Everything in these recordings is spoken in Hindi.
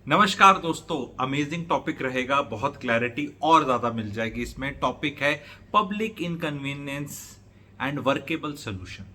नमस्कार दोस्तों, अमेजिंग टॉपिक रहेगा। बहुत क्लैरिटी और ज्यादा मिल जाएगी इसमें। टॉपिक है public inconvenience and workable solution.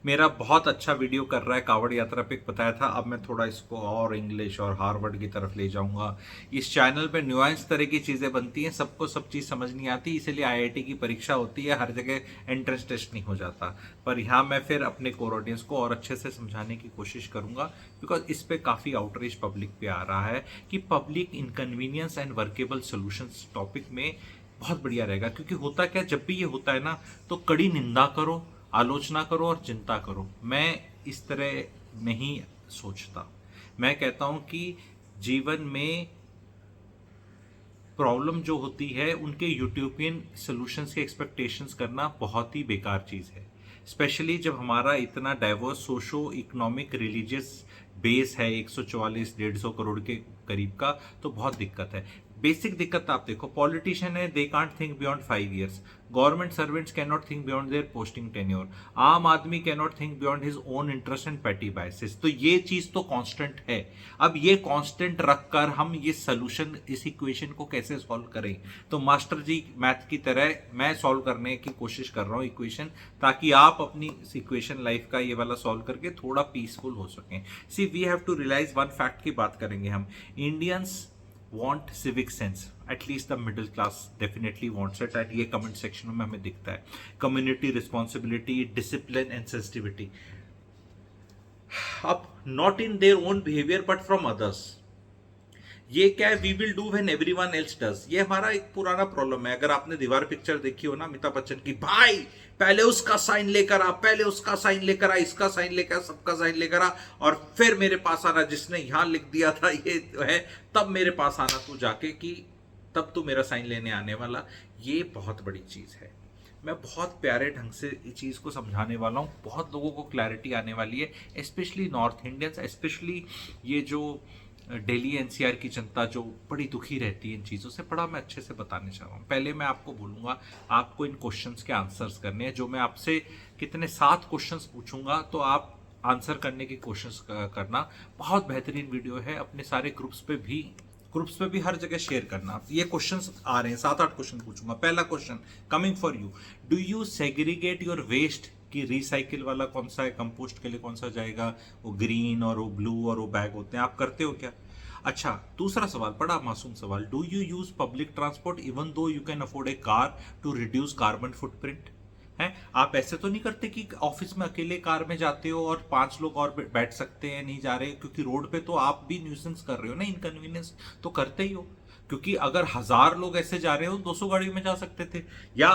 मेरा बहुत अच्छा वीडियो कर रहा है कावड़ यात्रा पे बताया था। अब मैं थोड़ा इसको और इंग्लिश और हार्वर्ड की तरफ ले जाऊंगा। इस चैनल पे न्यूएंस तरह की चीजें बनती हैं, सबको सब चीज समझ नहीं आती, इसीलिए आईआईटी की परीक्षा होती है, हर जगह एंट्रेंस टेस्ट नहीं हो जाता। पर यहाँ मैं फिर अपने कोर ऑडियंस को और अच्छे से समझाने की कोशिश करूंगा, बिकॉज इस पे काफी आउटरीच पब्लिक पे आ रहा है कि public inconvenience and workable solutions topic में बहुत बढ़िया रहेगा। क्योंकि होता क्या, जब भी ये होता है ना, तो कड़ी निंदा करो, आलोचना करो और चिंता करो। मैं इस तरह नहीं सोचता। मैं कहता हूं कि जीवन में प्रॉब्लम जो होती है उनके यूटोपियन सॉल्यूशंस के एक्सपेक्टेशंस करना बहुत ही बेकार चीज़ है। स्पेशली जब हमारा इतना diverse socio economic religious base है, 144 150 करोड़ के करीब का, तो बहुत दिक्कत है। बेसिक दिक्कत आप देखो, पॉलिटिशियन है, they can't think beyond 5 years। Government servants can not think beyond their posting tenure. आम आदमी can not think beyond his own interest and petty biases. तो ये चीज तो कांस्टेंट है। अब ये कांस्टेंट रखकर हम ये सोल्यूशन, इस इक्वेशन को कैसे सॉल्व करें? तो मास्टर जी मैथ की तरह मैं सॉल्व करने की कोशिश कर रहा हूँ इक्वेशन, ताकि आप अपनी इक्वेशन लाइफ का ये वाला सॉल्व करके थोड़ा पीसफुल हो सकें। So we have to realise one fact की बात करेंगे हम। Indians want civic sense, at least the middle class definitely wants it, and ये कमेंट सेक्शन में हमें दिखता है। Community responsibility, discipline and sensitivity, अब not in their own behaviour but from others. ये क्या है? We will do when everyone else does. ये हमारा एक पुराना प्रॉब्लम है। अगर आपने दीवार पिक्चर देखी हो ना अमिताभ बच्चन की, भाई पहले उसका साइन लेकर आ, पहले उसका साइन लेकर आ, इसका साइन लेकर आ, सबका साइन लेकर आ, और फिर मेरे पास आना, जिसने यहां लिख दिया था ये है, तब मेरे पास आना तू जाके, कि तब तू मेरा साइन लेने आने वाला। ये बहुत बड़ी चीज है। मैं बहुत प्यारे ढंग से इस चीज़ को समझाने वाला हूँ, बहुत लोगों को क्लैरिटी आने वाली है, स्पेशली नॉर्थ इंडियंस, स्पेशली ये जो दिल्ली एनसीआर की जनता जो बड़ी दुखी रहती है इन चीज़ों से, बड़ा मैं अच्छे से बताने चाह रहा हूँ। पहले मैं आपको बोलूँगा, आपको इन क्वेश्चंस के आंसर्स करने हैं। जो मैं आपसे कितने 7 क्वेश्चंस पूछूंगा, तो आप आंसर करने की कोशिश करना। बहुत बेहतरीन वीडियो है, अपने सारे ग्रुप्स पे भी हर जगह शेयर करना। ये क्वेश्चंस आ रहे हैं, 7-8 क्वेश्चन पूछूंगा। पहला question coming for you, do you segregate your waste? कि रिसाइकिल वाला कौन सा है, कंपोस्ट के लिए कौन सा जाएगा, वो ग्रीन और वो ब्लू और वो बैग होते हैं, आप करते हो क्या? अच्छा, दूसरा सवाल, बड़ा मासूम सवाल, do you use public transport even though you can afford a car to reduce carbon footprint? है, आप ऐसे तो नहीं करते कि ऑफिस में अकेले कार में जाते हो और 5 लोग और बैठ सकते हैं, नहीं जा रहे, क्योंकि रोड पे तो आप भी न्यूसेंस कर रहे हो ना, इनकन्वीनियंस तो करते ही हो। क्योंकि अगर 1000 लोग ऐसे जा रहे हो, 200 गाड़ी में जा सकते थे या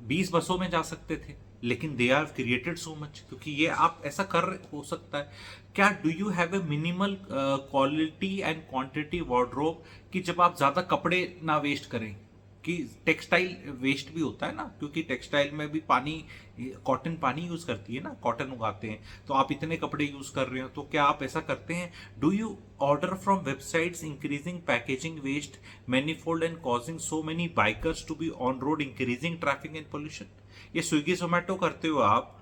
20 बसों में जा सकते थे, लेकिन they are created so much, क्योंकि ये आप ऐसा कर हो सकता है। क्या do you have a minimal quality and quantity wardrobe, कि जब आप ज्यादा कपड़े ना वेस्ट करें? कि टेक्सटाइल वेस्ट भी होता है ना, क्योंकि टेक्सटाइल में भी पानी, कॉटन पानी यूज करती है ना, कॉटन उगाते हैं, तो आप इतने कपड़े यूज कर रहे हो, तो क्या आप ऐसा करते हैं? Do you order from websites increasing packaging waste manifold and causing so many bikers to be on road increasing traffic and pollution? ये स्विगी जोमेटो करते हो आप,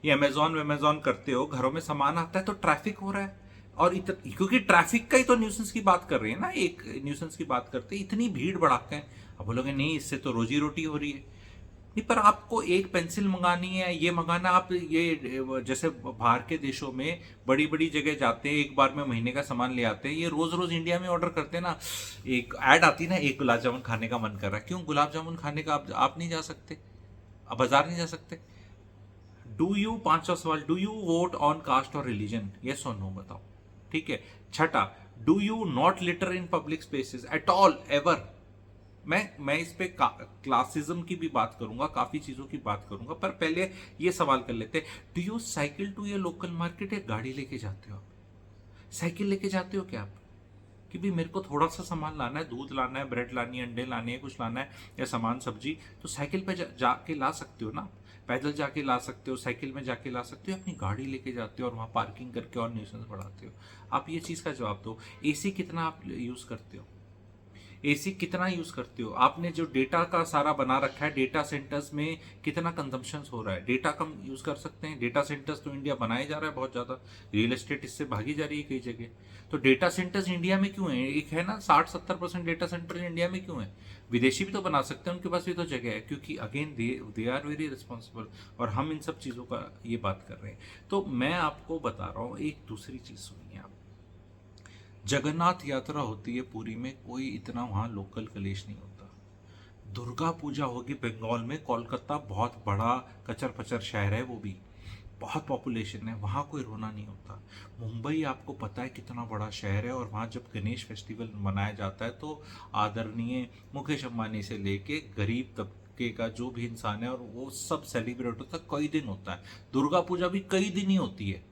ये अमेजोन करते हो, घरों में सामान आता है तो ट्रैफिक हो रहा है। और क्योंकि ट्रैफिक का ही तो न्यूसेंस की बात कर रहे हैं ना, एक न्यूसेंस की बात करते हैं, इतनी भीड़ भड़ाका है। अब बोलोगे नहीं, इससे तो रोजी रोटी हो रही है। नहीं, पर आपको एक पेंसिल मंगानी है, ये मंगाना, आप ये जैसे बाहर के देशों में बड़ी बड़ी जगह जाते हैं, एक बार में महीने का सामान ले आते हैं, ये रोज रोज इंडिया में ऑर्डर करते हैं ना। एक ऐड आती है ना, एक गुलाब जामुन खाने का मन कर रहा है, क्यों गुलाब जामुन खाने का आप नहीं जा सकते? आप बाजार नहीं जा सकते? डू यू, 5वां सवाल, do you won't on caste और रिलीजन? यस और नो बताओ। ठीक है। छठा, do you not litre in public spaces at all ever? मैं इस पे क्लासिज्म की भी बात करूंगा, काफी चीजों की बात करूंगा, पर पहले ये सवाल कर लेते हैं, डू यू साइकिल टू ये लोकल मार्केट, या गाड़ी लेके जाते हो आप? साइकिल लेके जाते हो क्या आप? कि भाई मेरे को थोड़ा सा सामान लाना है, दूध लाना है, ब्रेड लानी है, अंडे लाने हैं, कुछ लाना है, या सामान सब्जी, तो साइकिल पे जाके ला सकते हो ना, पैदल जाके ला सकते हो, साइकिल में जाके ला सकते हो, अपनी गाड़ी लेके जाते हो और वहाँ पार्किंग करके और न्यूसेंस बढ़ाते हो। आप ये चीज़ का जवाब दो। एसी कितना आप यूज़ करते हो? एसी कितना यूज करते हो? आपने जो डेटा का सारा बना रखा है, डेटा सेंटर्स में कितना कंजम्पशन हो रहा है? डेटा कम यूज कर सकते हैं। डेटा सेंटर्स तो इंडिया बनाए जा रहा है बहुत ज्यादा, रियल एस्टेट इससे भागी जा रही है कई जगह। तो डेटा सेंटर्स इंडिया में क्यों है? एक है ना 60-70% डेटा सेंटर इंडिया में क्यों है? विदेशी भी तो बना सकते हैं, उनके पास भी तो जगह है, क्योंकि again they are very responsible. और हम इन सब चीज़ों का ये बात कर रहे हैं। तो मैं आपको बता रहा हूँ एक दूसरी चीज़, सुनिए आप। जगन्नाथ यात्रा होती है पुरी में, कोई इतना वहाँ लोकल कलेश नहीं होता। दुर्गा पूजा होगी बंगाल में, कोलकाता बहुत बड़ा कचर पचर शहर है, वो भी बहुत पॉपुलेशन है, वहाँ कोई रोना नहीं होता। मुंबई आपको पता है कितना बड़ा शहर है, और वहाँ जब गणेश फेस्टिवल मनाया जाता है तो आदरणीय मुकेश अंबानी से लेके गरीब तबके का जो भी इंसान है, और वो सब सेलिब्रेट होता है, कई दिन होता है। दुर्गा पूजा भी कई दिन ही होती है,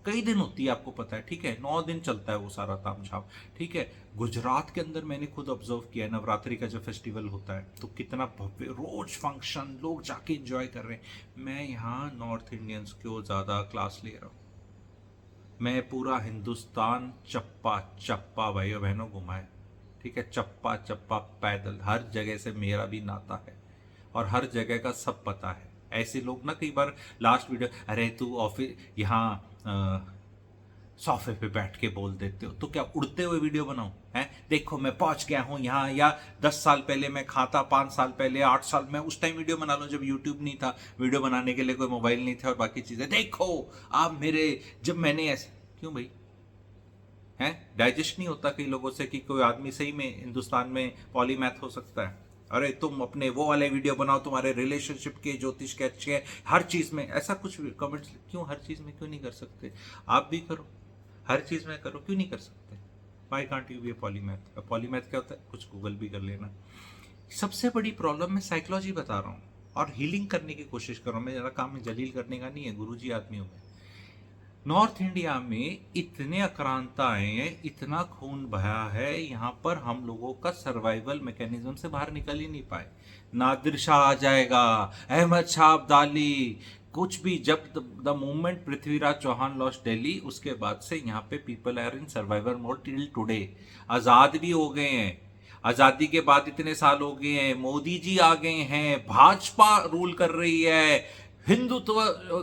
कई दिन होती है, आपको पता है, ठीक है, 9 दिन चलता है वो सारा तामझाम, ठीक है। गुजरात के अंदर मैंने खुद ऑब्जर्व किया है, नवरात्रि का जब फेस्टिवल होता है तो कितना भव्य, रोज फंक्शन, लोग जाके एंजॉय कर रहे हैं। मैं यहाँ नॉर्थ इंडियंस को ज़्यादा क्लास ले रहा हूँ। मैं पूरा हिंदुस्तान चप्पा चप्पा भाइयों बहनों घुमाए, ठीक है, चप्पा चप्पा पैदल, हर जगह से मेरा भी नाता है और हर जगह का सब पता है। ऐसे लोग ना कई बार लास्ट वीडियो, अरे तू ऑफिस यहाँ सोफे पे बैठ के बोल देते हो, तो क्या उड़ते हुए वीडियो बनाऊं? है, देखो मैं पहुंच गया हूं यहाँ, या 10 साल पहले मैं खाता, 5 साल पहले, 8 साल में उस टाइम वीडियो बना लूं जब यूट्यूब नहीं था, वीडियो बनाने के लिए कोई मोबाइल नहीं था और बाकी चीजें, देखो आप मेरे, जब मैंने ऐसे, क्यों भाई? है, डाइजेस्ट नहीं होता कई लोगों से कि कोई आदमी सही में हिंदुस्तान में पॉलीमैथ हो सकता है? अरे तुम अपने वो वाले वीडियो बनाओ, तुम्हारे रिलेशनशिप के, ज्योतिष के अच्छे हैं, हर चीज में ऐसा कुछ कमेंट्स, क्यों हर चीज में क्यों नहीं कर सकते? आप भी करो, हर चीज में करो, क्यों नहीं कर सकते? Why can't you be a polymath? Polymath क्या होता है, कुछ गूगल भी कर लेना। सबसे बड़ी प्रॉब्लम मैं साइकोलॉजी बता रहा हूँ और हीलिंग करने की कोशिश कर रहा हूँ। मेरा काम है जलील करने का नहीं है, गुरुजी आदमी हूँ मैं। नॉर्थ इंडिया में इतने आक्रांताएं हैं, इतना खून बहा है यहाँ पर, हम लोगों का सर्वाइवल मैकेनिज्म से बाहर निकल ही नहीं पाए। नादिर शाह आ जाएगा, अहमद शाह अब्दाली, कुछ भी, जब the moment Prithviraj Chauhan lost Delhi, उसके बाद से यहाँ पे people are in survival mode till today. आजाद भी हो गए हैं, आजादी के बाद इतने साल हो गए हैं, मोदी जी आ गए हैं, भाजपा रूल कर रही है, हिंदुत्व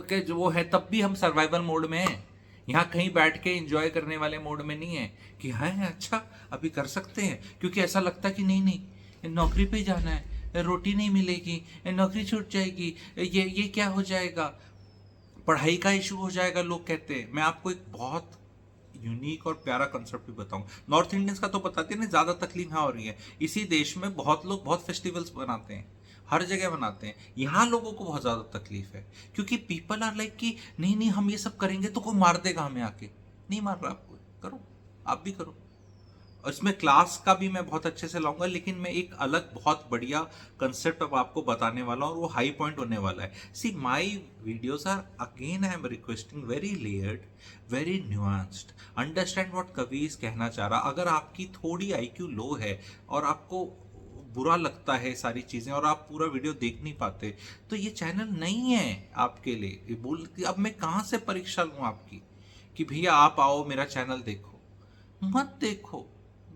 के जो वो है, तब भी हम सर्वाइवल मोड में हैं। यहाँ कहीं बैठ के एंजॉय करने वाले मोड में नहीं है कि हाँ अच्छा अभी कर सकते हैं, क्योंकि ऐसा लगता है कि नहीं नहीं नौकरी पे जाना है, रोटी नहीं मिलेगी, नौकरी छूट जाएगी, ये क्या हो जाएगा, पढ़ाई का इशू हो जाएगा, लोग कहते हैं। मैं आपको एक बहुत यूनिक और प्यारा कंसेप्ट भी बताऊं। नॉर्थ इंडियंस का तो बताते हैं ना, ज्यादा तकलीफ यहाँ हो रही है। इसी देश में बहुत लोग बहुत फेस्टिवल्स बनाते हैं, हर जगह बनाते हैं, यहाँ लोगों को बहुत ज्यादा तकलीफ है, क्योंकि पीपल आर लाइक कि नहीं नहीं हम ये सब करेंगे तो कोई मार देगा हमें आके। नहीं मार रहा आपको, करो, आप भी करो। और इसमें क्लास का भी मैं बहुत अच्छे से लाऊंगा, लेकिन मैं एक अलग बहुत बढ़िया कंसेप्ट अब आपको बताने वाला हूँ, और वो हाई पॉइंट होने वाला है। See my videos are, again I am requesting, very layered, very nuanced, understand what कवीज कहना चाह रहा। अगर आपकी थोड़ी IQ लो है और आपको बुरा लगता है सारी चीजें और आप पूरा वीडियो देख नहीं पाते, तो ये चैनल नहीं है आपके लिए। बोलती अब मैं कहाँ से परीक्षा लूँ आपकी कि भैया आप आओ मेरा चैनल देखो? मत देखो,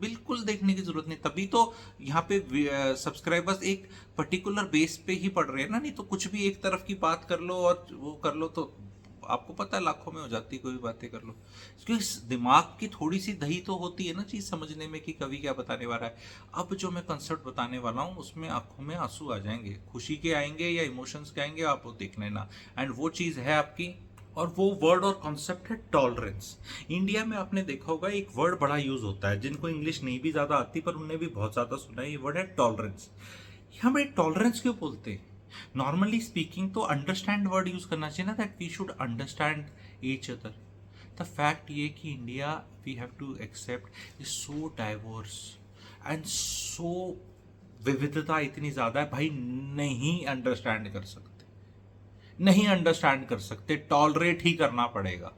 बिल्कुल देखने की जरूरत नहीं। तभी तो यहाँ पे सब्सक्राइबर्स एक पर्टिकुलर बेस पे ही पड़ रहे हैं ना, नहीं तो कुछ भी एक तरफ की बात कर लो और वो कर लो तो आपको पता है लाखों में हो जाती, कोई भी बातें कर लो। क्योंकि दिमाग की थोड़ी सी दही तो होती है ना चीज समझने में कि कवि क्या बताने वाला है। अब जो मैं कंसेप्ट बताने वाला हूँ उसमें आंखों में आंसू आ जाएंगे, खुशी के आएंगे या इमोशंस के आएंगे, आप वो देख लेना। एंड वो चीज है आपकी, और वो वर्ड और कॉन्सेप्ट है टॉलरेंस। इंडिया में आपने देखा होगा एक वर्ड बड़ा यूज होता है, जिनको इंग्लिश नहीं भी ज्यादा आती पर उन्हें भी बहुत ज्यादा सुना है, ये वर्ड है टॉलरेंस। यहाँ पे टॉलरेंस क्यों बोलते हैं? नॉर्मली स्पीकिंग तो अंडरस्टैंड वर्ड यूज करना चाहिए ना, that we should understand each other. The fact ये कि India, we have to accept, is so diverse and so, विविधता इतनी ज्यादा है भाई, नहीं अंडरस्टैंड कर सकते, नहीं अंडरस्टैंड कर सकते, टॉलरेट ही करना पड़ेगा।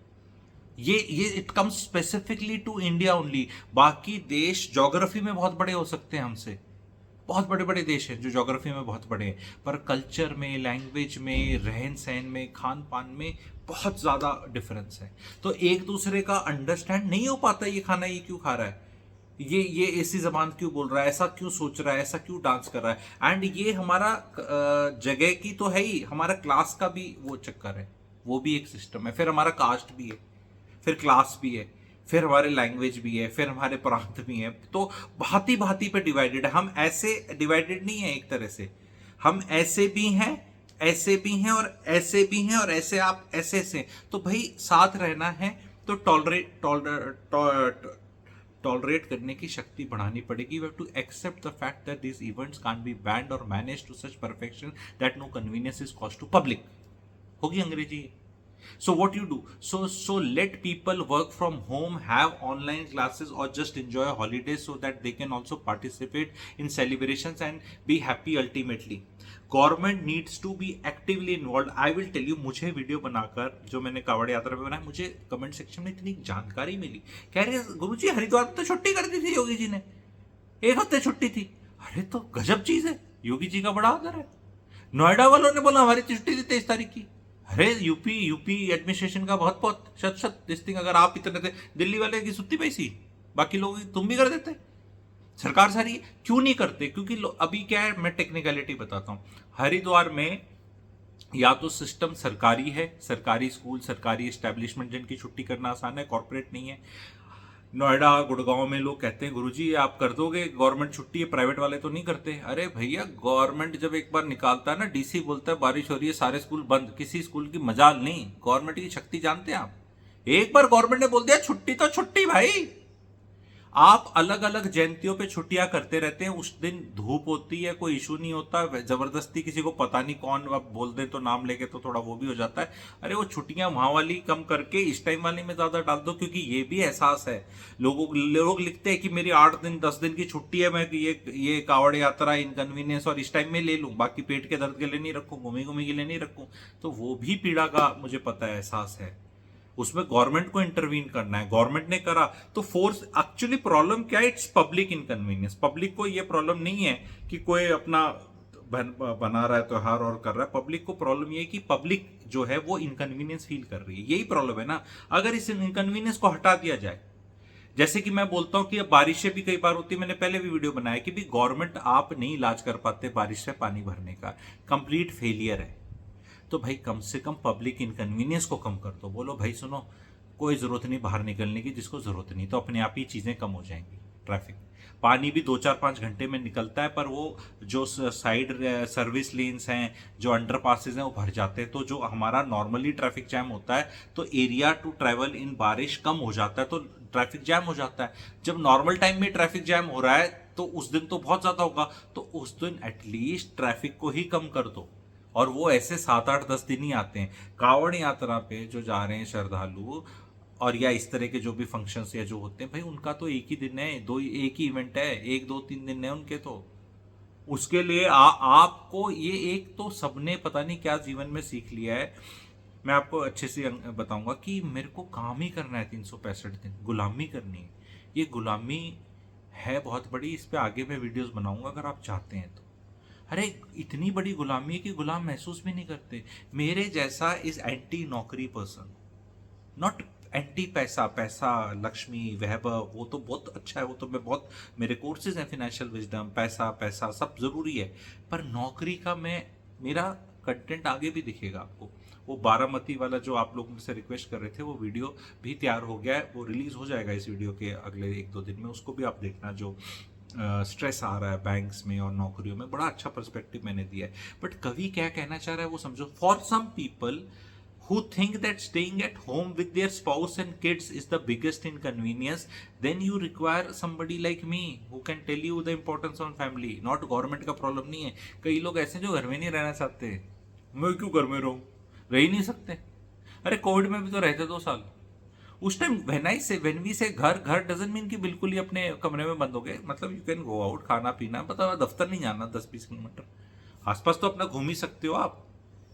ये it comes specifically to India only. बाकी देश ज्योग्राफी में बहुत बड़े हो सकते हैं हमसे, बहुत बड़े बड़े देश हैं जो ज्योग्राफी में बहुत बड़े हैं, पर कल्चर में, लैंग्वेज में, रहन सहन में, खान पान में बहुत ज्यादा डिफरेंस है। तो एक दूसरे का अंडरस्टैंड नहीं हो पाता, ये खाना ये क्यों खा रहा है, ये ऐसी जबान क्यों बोल रहा है, ऐसा क्यों सोच रहा है, ऐसा क्यों डांस कर रहा है। एंड ये हमारा जगह की तो है ही, हमारा क्लास का भी वो चक्कर है, वो भी एक सिस्टम है। फिर हमारा कास्ट भी है, फिर क्लास भी है, फिर हमारे लैंग्वेज भी है, फिर हमारे प्रांत भी है। तो भांति भांति पे डिवाइडेड है। हम ऐसे डिवाइडेड नहीं है एक तरह से, हम ऐसे भी हैं, ऐसे भी हैं, और ऐसे भी हैं, और ऐसे आप ऐसे से। तो भाई साथ रहना है तो टॉलरेट करने की शक्ति बढ़ानी पड़ेगी। We have to accept the fact that this events can't be banned और manage to such perfection that no convenience is cost to public. होगी अंग्रेजी। So what you do? So let people work from home, have online classes, or just enjoy holidays so that they can also participate in celebrations and be happy ultimately. Government needs to be actively involved. I will tell you, मुझे वीडियो बनाकर जो मैंने कावड़ यात्रा पे बनाया, मुझे कमेंट सेक्शन में इतनी जानकारी मिली। कह रहे गुरुजी हरिद्वार में तो छुट्टी कर दी थी योगी जी ने, 1 हफ्ते छुट्टी थी। अरे तो गजब चीज है, योगी जी का बड़ा आदर है। नोएडा वालों ने बोला हमारी छुट्टी थी 23 तारीख की। अरे यूपी एडमिनिस्ट्रेशन का बहुत बहुत शत शत दिस थिंग। अगर आप इतने थे, दिल्ली वाले की सुत्ती पैसी, बाकी लोग तुम भी कर देते। सरकार सारी क्यों नहीं करते? क्योंकि अभी क्या है, मैं टेक्निकलिटी बताता हूं। हरिद्वार में या तो सिस्टम सरकारी है, सरकारी स्कूल, सरकारी एस्टेब्लिशमेंट जिनकी छुट्टी करना आसान है, कॉर्पोरेट नहीं है। नोएडा गुड़गांव में लोग कहते हैं गुरुजी आप कर दोगे, गवर्नमेंट छुट्टी है, प्राइवेट वाले तो नहीं करते। अरे भैया गवर्नमेंट जब एक बार निकालता है ना, डीसी बोलता है बारिश हो रही है सारे स्कूल बंद, किसी स्कूल की मजाल नहीं। गवर्नमेंट की शक्ति जानते हैं आप? एक बार गवर्नमेंट ने बोल दिया छुट्टी तो छुट्टी भाई। आप अलग अलग जयंतियों पे छुट्टियां करते रहते हैं, उस दिन धूप होती है, कोई इशू नहीं होता। जबरदस्ती किसी को पता नहीं कौन अब बोल दे तो नाम लेके तो थोड़ा वो भी हो जाता है। अरे वो छुट्टियां वहां वाली कम करके इस टाइम वाली में ज्यादा डाल दो, क्योंकि ये भी एहसास है लोग लिखते हैं कि मेरी 8 दिन 10 दिन की छुट्टी है, मैं ये कावड़ यात्रा इनकन्वीनियंस और इस टाइम में ले लूं, बाकी पेट के दर्द के लिए नहीं रखूं, घूमी घूमी के लिए नहीं रखूं। तो वो भी पीड़ा का मुझे पता है, एहसास है। उसमें गवर्नमेंट को इंटरवीन करना है, गवर्नमेंट ने करा तो फोर्स। एक्चुअली प्रॉब्लम क्या है? It's public inconvenience. पब्लिक को ये प्रॉब्लम नहीं है कि कोई अपना बना रहा है त्योहार और कर रहा है। पब्लिक को प्रॉब्लम ये है कि पब्लिक जो है वो इनकन्वीनियंस फील कर रही है, यही प्रॉब्लम है ना। अगर इस इनकन्वीनियंस को हटा दिया जाए, जैसे कि मैं बोलता हूं कि अब बारिशें भी कई बार होती है, मैंने पहले भी वीडियो बनाया कि भी गवर्नमेंट आप नहीं इलाज कर पाते बारिश से पानी भरने का, कंप्लीट फेलियर है। तो भाई कम से कम पब्लिक इनकन्वीनियंस को कम कर दो। बोलो भाई सुनो, कोई जरूरत नहीं बाहर निकलने की, जिसको जरूरत नहीं, तो अपने आप ही चीजें कम हो जाएंगी। ट्रैफिक पानी भी 2 4 5 घंटे में निकलता है, पर वो जो साइड सर्विस लेन्स हैं, जो अंडर पासिस हैं, वो भर जाते हैं। तो जो हमारा नॉर्मली ट्रैफिक जैम होता है, तो एरिया टू ट्रैवल इन बारिश कम हो जाता है, तो ट्रैफिक जैम हो जाता है। जब नॉर्मल टाइम में ट्रैफिक जैम हो रहा है तो उस दिन तो बहुत ज्यादा होगा, तो उस दिन एटलीस्ट ट्रैफिक को ही कम कर दो। और वो ऐसे 7 8 10 दिन ही आते हैं। कावड़ यात्रा पे जो जा रहे हैं श्रद्धालु, और या इस तरह के जो भी फंक्शंस या जो होते हैं, भाई उनका तो एक ही दिन है, एक ही इवेंट है, 1 2 3 दिन है उनके। तो उसके लिए आपको ये एक तो सबने पता नहीं क्या जीवन में सीख लिया है। मैं आपको अच्छे से बताऊंगा कि मेरे को काम ही करना है 365 दिन, गुलामी करनी है। ये गुलामी है बहुत बड़ी, इस पे आगे मैं वीडियोस बनाऊंगा अगर आप चाहते हैं तो। अरे इतनी बड़ी गुलामी है कि गुलाम महसूस भी नहीं करते। मेरे जैसा इज एंटी नौकरी पर्सन, नॉट एंटी पैसा। पैसा, लक्ष्मी, वैभव वो तो बहुत अच्छा है, वो तो मैं बहुत, मेरे कोर्सेज हैं फाइनेंशियल विजडम, पैसा पैसा सब जरूरी है। पर नौकरी का मेरा कंटेंट आगे भी दिखेगा आपको। वो बारामती वाला जो आप लोग मुझसे रिक्वेस्ट कर रहे थे, वो वीडियो भी तैयार हो गया है, वो रिलीज हो जाएगा इस वीडियो के अगले 1 2 दिन में। उसको भी आप देखना। जो स्ट्रेस आ रहा है बैंक्स में और नौकरियों में, बड़ा अच्छा पर्सपेक्टिव मैंने दिया है। बट कवि क्या कहना चाह रहा है वो समझो। For some people who think that staying at home with their spouse and kids is the biggest inconvenience, then you require somebody like me who can tell you the importance on family, not government का प्रॉब्लम नहीं है। कई लोग ऐसे जो घर में नहीं रहना चाहते, मैं क्यों घर में रहूं, रह ही नहीं सकते। अरे कोविड में भी तो रहते 2 साल। उस टाइम व्हेन वी से घर घर डजंट मीन कि बिल्कुल ही अपने कमरे में बंद हो गए। मतलब यू कैन गो आउट, खाना पीना, मतलब दफ्तर नहीं जाना 10 20 किलोमीटर, आसपास तो अपना घूम ही सकते हो आप।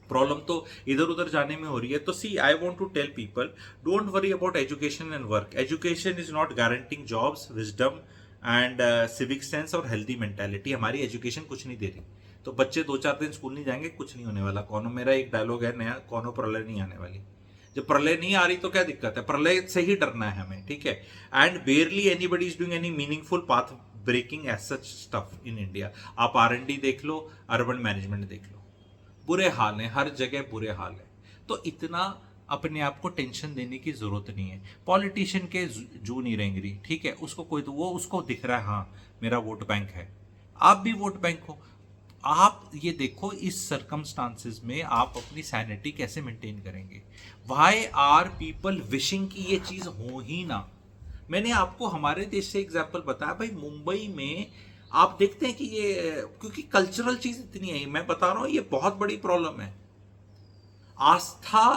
प्रॉब्लम तो इधर उधर जाने में हो रही है। तो so I want to tell people, don't worry about education and work. Education is not guaranteeing jobs, wisdom and civic sense और हेल्दी मेंटेलिटी। हमारी एजुकेशन कुछ नहीं दे रही। तो बच्चे 2 4 दिन स्कूल नहीं जाएंगे, कुछ नहीं होने वाला। कौनो, मेरा एक डायलॉग है नया, कौनो प्रलय नहीं आने वाली। जब प्रलय नहीं आ रही तो क्या दिक्कत है, प्रलय से ही डरना है हमें, ठीक है। And barely anybody is doing any meaningful path breaking as such stuff in India. आप R&D देख लो, अर्बन मैनेजमेंट देख लो, बुरे हाल हैं, हर जगह बुरे हाल है। तो इतना अपने आप को टेंशन देने की जरूरत नहीं है। पॉलिटिशियन के जू नहीं रेंगरी, ठीक है, उसको कोई तो वो उसको दिख रहा है हाँ मेरा वोट बैंक है, आप भी वोट बैंक हो। आप ये देखो इस सरकमस्टांसिस में आप अपनी सैनिटी कैसे मेंटेन करेंगे। वाई आर पीपल विशिंग कि ये चीज हो ही ना। मैंने आपको हमारे देश से एग्जाम्पल बताया भाई, मुंबई में आप देखते हैं कि ये क्योंकि कल्चरल चीज इतनी है, मैं बता रहा हूं ये बहुत बड़ी प्रॉब्लम है। आस्था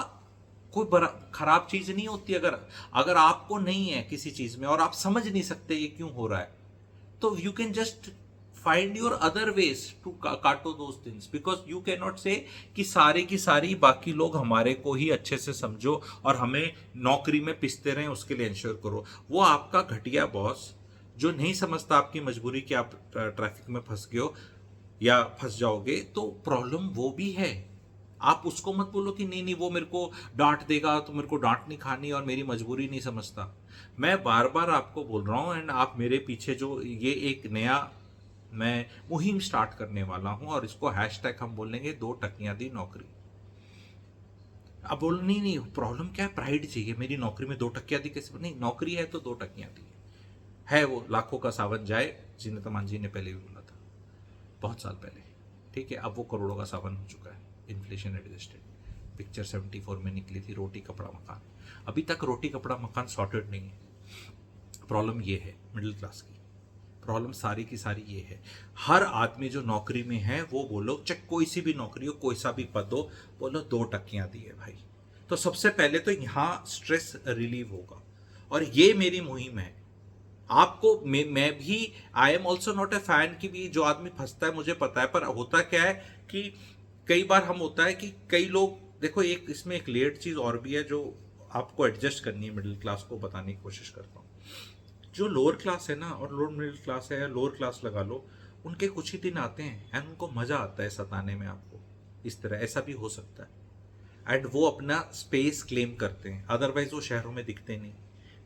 कोई खराब चीज नहीं होती। अगर अगर आपको नहीं है किसी चीज में और आप समझ नहीं सकते ये क्यों हो रहा है, तो you can just find your other ways to काटो those things, because you can not say कि सारी की सारी बाकी लोग हमारे को ही अच्छे से समझो और हमें नौकरी में पिसते रहें उसके लिए इंश्योर करो। वो आपका घटिया बॉस जो नहीं समझता आपकी मजबूरी कि आप ट्रैफिक में फंस गए हो या फंस जाओगे, तो प्रॉब्लम वो भी है। आप उसको मत बोलो कि नहीं नहीं वो मेरे को डांट देगा तो मेरे को डांट नहीं खानी और मेरी मजबूरी नहीं समझता। मैं बार बार आपको बोल रहा हूं, एंड आप मेरे पीछे जो ये एक नया मैं मुहिम स्टार्ट करने वाला हूं और इसको हैशटैग हम बोलेंगे 2 टकियां दी नौकरी। अब बोल नहीं नहीं प्रॉब्लम क्या है, प्राइड चाहिए, मेरी नौकरी में 2 टकियां दी कैसे, नहीं नौकरी है तो 2 टकियां दी है। वो लाखों का सावन जाए, जीनत अमान जी ने पहले भी बोला था बहुत साल पहले, ठीक है। अब वो करोड़ों का सावन हो चुका है, इन्फ्लेशन एडजस्टेड। पिक्चर 74 में निकली थी, रोटी कपड़ा मकान। अभी तक रोटी कपड़ा मकान सॉर्टेड नहीं है। प्रॉब्लम ये है मिडिल क्लास की, प्रॉब्लम सारी की सारी ये है। हर आदमी जो नौकरी में है वो बोलो, चाहे कोई सी भी नौकरी हो, कोई सा भी पद हो, बोलो 2 टकियां दी है भाई। तो सबसे पहले तो यहां स्ट्रेस रिलीव होगा और ये मेरी मुहिम है। आपको मैं भी I am also not a fan कि भी जो आदमी फंसता है, मुझे पता है, पर होता क्या है कि कई बार हम होता है कि कई लोग देखो, एक इसमें एक लेट चीज और भी है जो आपको एडजस्ट करनी है, मिडिल क्लास को बताने की कोशिश करता हूँ। जो लोअर क्लास है ना, और लोअर मिडिल क्लास है या लोअर क्लास लगा लो, उनके कुछ ही दिन आते हैं एंड उनको मजा आता है सताने में आपको। इस तरह ऐसा भी हो सकता है एंड वो अपना स्पेस क्लेम करते हैं। अदरवाइज वो शहरों में दिखते नहीं,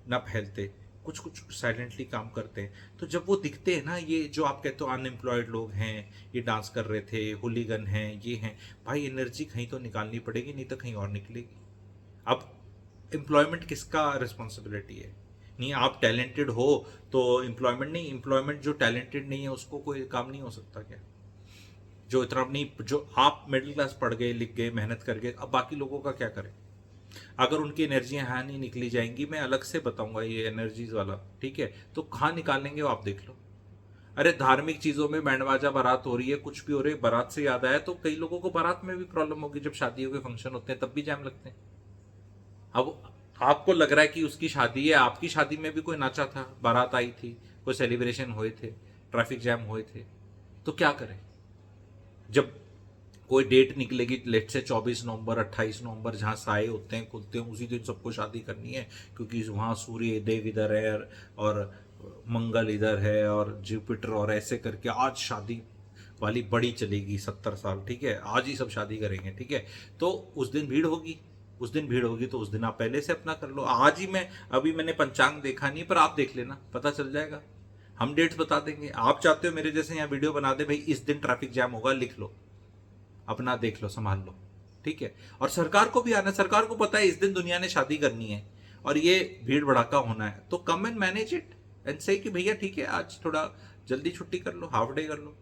ना फैलते, कुछ कुछ साइलेंटली काम करते हैं। तो जब वो दिखते हैं ना, ये जो आप कहते हो अनएम्प्लॉयड लोग हैं, ये डांस कर रहे थे, हुलीगन हैं, ये हैं, भाई एनर्जी कहीं तो निकालनी पड़ेगी, नहीं तो कहीं और निकलेगी। अब एम्प्लॉयमेंट किसका रिस्पॉन्सिबिलिटी है? नहीं, आप टैलेंटेड हो तो एम्प्लॉयमेंट नहीं, एम्प्लॉयमेंट जो टैलेंटेड नहीं है उसको कोई काम नहीं हो सकता क्या? जो इतना नहीं, जो आप मिडिल क्लास पढ़ गए, लिख गए, मेहनत कर गए, अब बाकी लोगों का क्या करें? अगर उनकी एनर्जियां यहाँ नहीं निकली जाएंगी, मैं अलग से बताऊंगा ये एनर्जीज वाला, ठीक है, तो कहाँ निकालेंगे वो आप देख लो। अरे धार्मिक चीजों में बैंड बाजा बारात हो रही है, कुछ भी हो रही है, बारात से याद आया तो कई लोगों को बारात में भी प्रॉब्लम होगी। जब शादियों के फंक्शन होते हैं तब भी जाम लगते हैं। अब आपको लग रहा है कि उसकी शादी है, आपकी शादी में भी कोई नाचा था, बारात आई थी, कोई सेलिब्रेशन हुए थे, ट्रैफिक जैम हुए थे, तो क्या करें? जब कोई डेट निकलेगी, लेट से 24 नवंबर 28 नवंबर, जहाँ साए होते हैं खुलते हैं, उसी दिन सबको शादी करनी है, क्योंकि वहाँ सूर्य देव इधर है और मंगल इधर है और जुपिटर, और ऐसे करके आज शादी वाली बड़ी चलेगी 70 साल, ठीक है, आज ही सब शादी करेंगे, ठीक है। तो उस दिन भीड़ होगी, उस दिन भीड़ होगी, तो उस दिन आप पहले से अपना कर लो। आज ही अभी मैंने पंचांग देखा नहीं, पर आप देख लेना, पता चल जाएगा। हम डेट्स बता देंगे। आप चाहते हो मेरे जैसे यहाँ वीडियो बना दे, भाई इस दिन ट्रैफिक जैम होगा, लिख लो, अपना देख लो, संभाल लो, ठीक है। और सरकार को भी आना, सरकार को पता है इस दिन दुनिया ने शादी करनी है और ये भीड़ भड़ाका होना है, तो come and manage it and से कि भैया ठीक है, आज थोड़ा जल्दी छुट्टी कर लो, हाफ डे कर लो।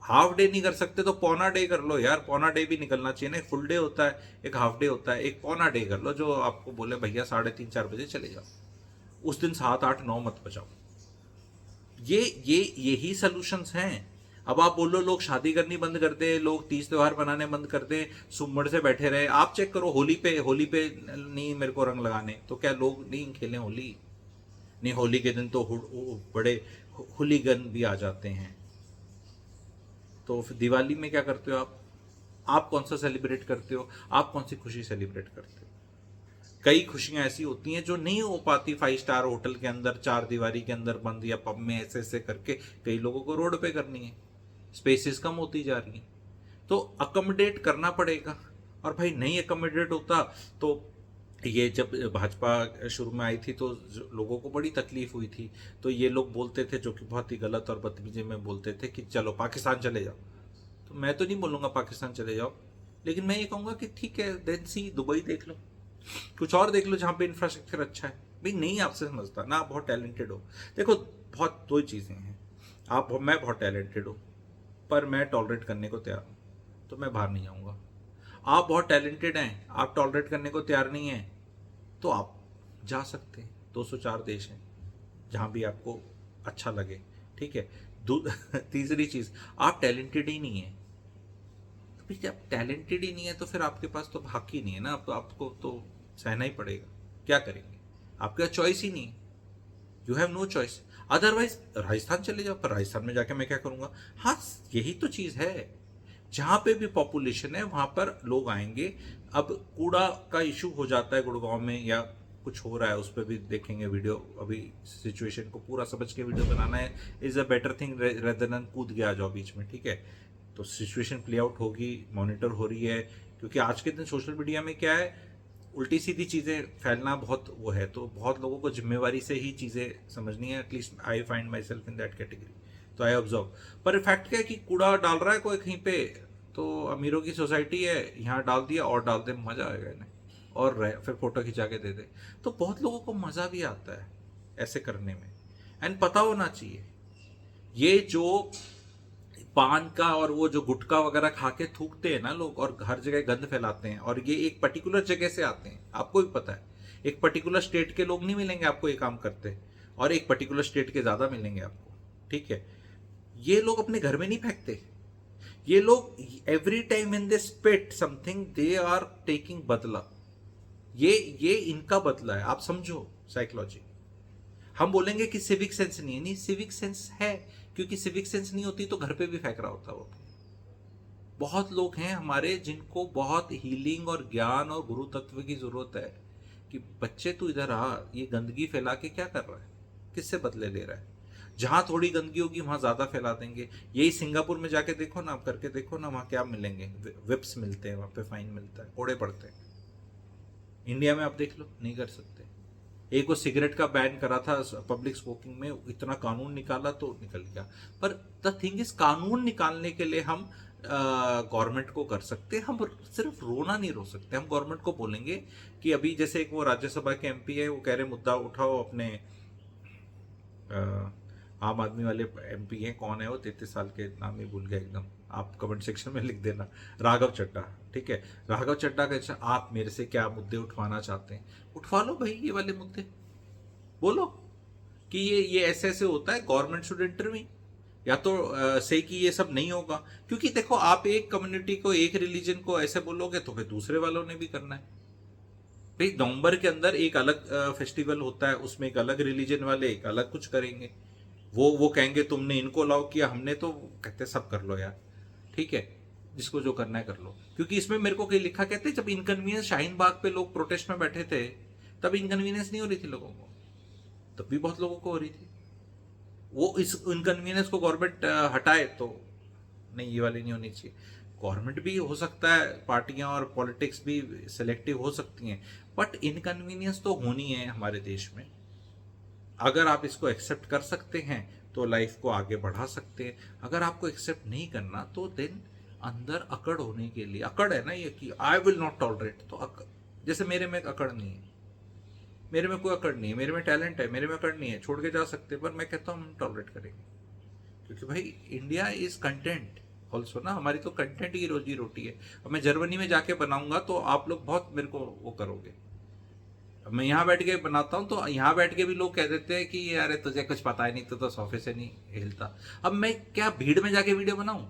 हाफ डे नहीं कर सकते तो पौना डे कर लो यार, पौना डे भी निकलना चाहिए ना। एक फुल डे होता है, एक हाफ डे होता है, एक पौना डे कर लो, जो आपको बोले भैया 3:30-4 बजे चले जाओ, उस दिन 7, 8, 9 मत बचाओ। यही सॉल्यूशंस हैं। अब आप बोलो लोग शादी करनी बंद कर दे, लोग तीज त्योहार बनाने बंद कर दे, सुम्मड़ से बैठे रहे। आप चेक करो, होली पे नहीं मेरे को रंग लगाने, तो क्या लोग नहीं खेलें होली? नहीं, होली के दिन तो बड़े हुलीगन भी आ जाते हैं। तो फिर दिवाली में क्या करते हो आप कौन सा सेलिब्रेट करते हो? आप कौन सी खुशी सेलिब्रेट करते हो? कई खुशियां ऐसी होती हैं जो नहीं हो पाती 5 स्टार होटल के अंदर, 4 दीवारी के अंदर बंद, या पब में ऐसे ऐसे करके। कई लोगों को रोड पे करनी है, स्पेसेस कम होती जा रही हैं, तो अकोमोडेट करना पड़ेगा। और भाई नहीं अकोमोडेट होता तो ये जब भाजपा शुरू में आई थी तो लोगों को बड़ी तकलीफ हुई थी, तो ये लोग बोलते थे, जो कि बहुत ही गलत और बदतमीजी में बोलते थे, कि चलो पाकिस्तान चले जाओ। तो मैं तो नहीं बोलूँगा पाकिस्तान चले जाओ, लेकिन मैं ये कहूँगा कि ठीक है, देन सी दुबई देख लो, कुछ और देख लो जहाँ पे इंफ्रास्ट्रक्चर अच्छा है। भाई नहीं आपसे समझता ना, आप बहुत टैलेंटेड हो। देखो बहुत दो चीज़ें हैं, मैं बहुत टैलेंटेड हूँ पर मैं टॉलरेट करने को तैयार हूँ, तो मैं बाहर नहीं जाऊँगा। आप बहुत टैलेंटेड हैं, आप टॉलरेट करने को तैयार नहीं हैं, तो आप जा सकते हैं। 204 देश हैं जहाँ भी आपको अच्छा लगे, ठीक है। तीसरी चीज़, आप टैलेंटेड ही नहीं है, तो भाई जब टैलेंटेड ही नहीं है तो फिर आपके पास तो हक ही नहीं है ना, अब तो आपको तो सहना ही पड़ेगा। क्या करेंगे, आपके पास चॉइस ही नहीं है, you have no choice. Otherwise Rajasthan चले जाओ, पर राजस्थान में जाके मैं क्या करूँगा? हाँ, यही तो चीज़ है, जहाँ पे भी पॉपुलेशन है वहाँ पर लोग आएंगे। अब कूड़ा का इशू हो जाता है गुड़गांव में, या कुछ हो रहा है, उस पर भी देखेंगे वीडियो। अभी सिचुएशन को पूरा समझ के वीडियो बनाना है is a better thing rather than कूद के आ जाओ बीच में, ठीक है। तो सिचुएशन प्ले आउट होगी, मॉनिटर हो रही है, क्योंकि आज के दिन सोशल मीडिया में क्या है, उल्टी सीधी चीज़ें फैलना बहुत वो है, तो बहुत लोगों को जिम्मेवारी से ही चीज़ें समझनी है। At least I find my self in that category, तो आई ऑब्जर्व। पर फैक्ट क्या है कि कूड़ा डाल रहा है कोई कहीं पे, तो अमीरों की सोसाइटी है, यहाँ डाल दिया और डाल दे, मज़ा आएगा इन्हें, और फिर फोटो खिंचा के दे दे। तो बहुत लोगों को मज़ा भी आता है ऐसे करने में, एंड पता होना चाहिए ये जो पान का और वो जो गुटखा वगैरह खा के थूकते हैं ना लोग, और हर जगह गंद फैलाते हैं, और ये एक पर्टिकुलर जगह से आते हैं, आपको भी पता है। एक पर्टिकुलर स्टेट के लोग नहीं मिलेंगे आपको ये काम करते, और एक पर्टिकुलर स्टेट के ज़्यादा मिलेंगे आपको, ठीक है। ये लोग अपने घर में नहीं फेंकते, ये लोग every time when they spit something they are taking बदला। ये इनका बदला है, आप समझो साइकोलॉजी। हम बोलेंगे कि सिविक सेंस नहीं है, नहीं सिविक सेंस है, क्योंकि सिविक सेंस नहीं होती तो घर पे भी फेंक रहा होता वो। बहुत लोग हैं हमारे जिनको बहुत हीलिंग और ज्ञान और गुरु तत्व की जरूरत है, कि बच्चे तू इधर आ, ये गंदगी फैला के क्या कर रहा है, किससे बदले ले रहा है। जहां थोड़ी गंदगी होगी वहां ज्यादा फैला देंगे। यही सिंगापुर में जाके देखो ना, आप करके देखो ना, वहां क्या मिलेंगे, विप्स मिलते हैं, वहां पे फाइन मिलता है, कोड़े पड़ते हैं। इंडिया में आप देख लो, नहीं कर सकते। एक वो सिगरेट का बैन करा था पब्लिक स्मोकिंग में, इतना कानून निकाला तो निकल गया। पर द थिंग इज, कानून निकालने के लिए हम गवर्नमेंट को कर सकते हैं, हम सिर्फ रोना नहीं रो सकते। हम गवर्नमेंट को बोलेंगे कि अभी जैसे एक वो राज्यसभा के एमपी है, वो कह रहे मुद्दा उठाओ अपने आम आदमी वाले एमपी हैं, कौन है वो, 33 साल के, नाम ही भूल गया एकदम, आप कमेंट सेक्शन में लिख देना, राघव चड्ढा, ठीक है। राघव चड्ढा का, अच्छा आप मेरे से क्या मुद्दे उठवाना चाहते हैं, उठवा लो भाई ये वाले मुद्दे, बोलो कि ये ऐसे ऐसे होता है, गवर्नमेंट शुड इंटरवीन, या तो से कि ये सब नहीं होगा। क्योंकि देखो, आप एक कम्युनिटी को, एक रिलीजन को ऐसे बोलोगे तो फिर दूसरे वालों ने भी करना है। भाई नवंबर के अंदर एक अलग फेस्टिवल होता है, उसमें एक अलग रिलीजन वाले एक अलग कुछ करेंगे, वो कहेंगे तुमने इनको अलाउ किया, हमने तो कहते सब कर लो यार, ठीक है, जिसको जो करना है कर लो। क्योंकि इसमें मेरे को कहीं लिखा, कहते जब इनकन्वीनियंस शाहीन बाग पे लोग प्रोटेस्ट में बैठे थे, तब इनकन्वीनियंस नहीं हो रही थी लोगों को, तब भी बहुत लोगों को हो रही थी। वो इस इनकन्वीनियंस को गवर्नमेंट हटाए तो नहीं, ये वाली नहीं होनी चाहिए। गवर्नमेंट भी हो सकता है, पार्टियां और पॉलिटिक्स भी सिलेक्टिव हो सकती हैं, बट इनकन्वीनियंस तो होनी है हमारे देश में। अगर आप इसको एक्सेप्ट कर सकते हैं तो लाइफ को आगे बढ़ा सकते हैं, अगर आपको एक्सेप्ट नहीं करना तो देन अंदर अकड़ होने के लिए, अकड़ है ना ये कि आई विल नॉट टॉलरेट, तो जैसे मेरे में अकड़ नहीं है, मेरे में कोई अकड़ नहीं है, मेरे में टैलेंट है, मेरे में अकड़ नहीं है, छोड़ के जा सकते, पर मैं कहता हूँ हम टॉलरेट करेंगे, क्योंकि भाई इंडिया इज कंटेंट ऑल्सो ना, हमारी तो कंटेंट ही रोजी रोटी है। अब मैं जर्मनी में जाके बनाऊंगा तो आप लोग बहुत मेरे को वो करोगे, अब मैं यहाँ बैठ के बनाता हूँ तो यहाँ बैठ के भी लोग कह देते हैं कि यार तुझे कुछ पता ही नहीं, तो सोफे से नहीं हिलता। अब मैं क्या भीड़ में जाके वीडियो बनाऊं,